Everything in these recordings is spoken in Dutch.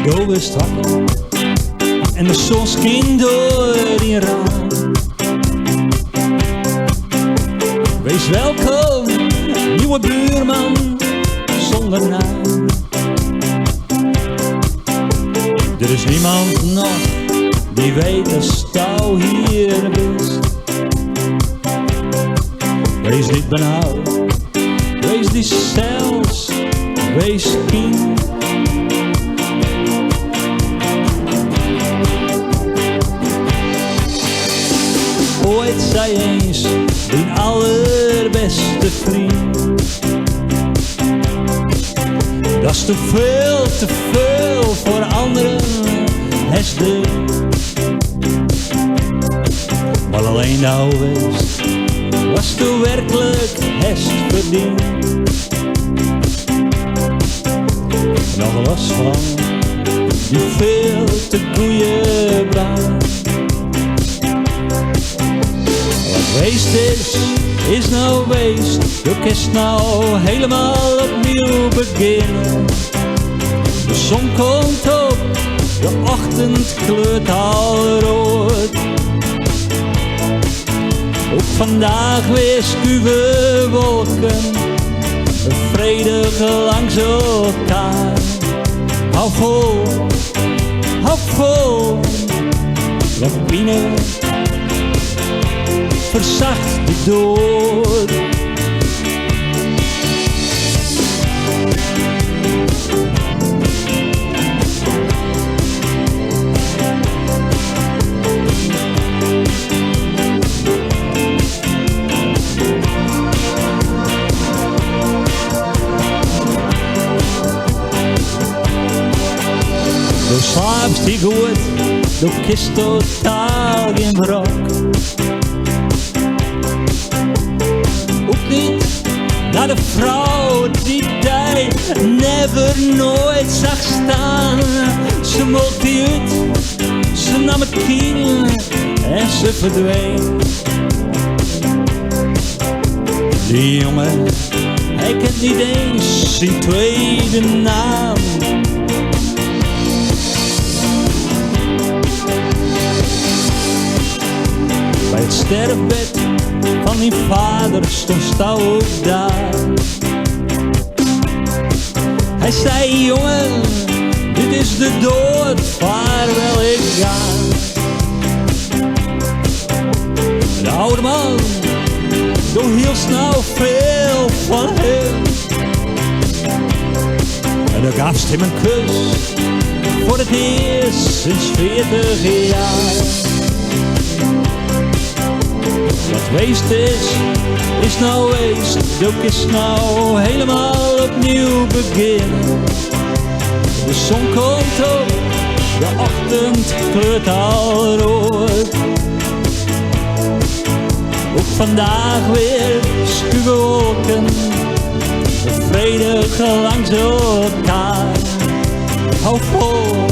Go is wakker en de zon schijnt door die raam. Wees welkom, nieuwe buurman zonder naam. Er is niemand nog die weet dat jou hier bent. Wees niet benauwd, wees die zelfs, wees kind. Ooit zei eens een allerbeste vriend: dat is te veel voor anderen, is de. Maar alleen nou wist, was toen werkelijk het verdiend. Nog los van die veel te goeie baan. Wat weest is nou weest. Je kist nou helemaal opnieuw beginnen. De zon komt op, de ochtend kleurt al rood. Ook vandaag weer schuwe wolken, vredig langs elkaar. Hou vol, want binnen verzacht de dood. Du slaapt die goed, du kist totaal geen wrok. Ook niet naar de vrouw die jij never nooit zag staan. Ze mocht die uit, ze nam het kiel en ze verdween. Die jongen, hij kent niet eens zijn tweede naam. Bij het sterfbed van die vader stond Stouw ook daar. Hij zei: jongen, dit is de dood, vaarwel ik ga. De oude man doorhield snel veel van hem. En dan gaf ze hem een kus voor het eerst sinds 40 jaar. Wat weest is nou weest. Ook is nou helemaal opnieuw beginnen. De zon komt op, de ochtend kleurt al rood. Ook vandaag weer schuwe wolken, vredig langs elkaar. Hou vol,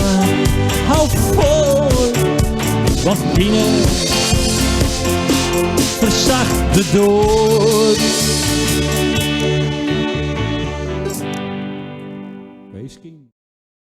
want binnen verzacht de dood.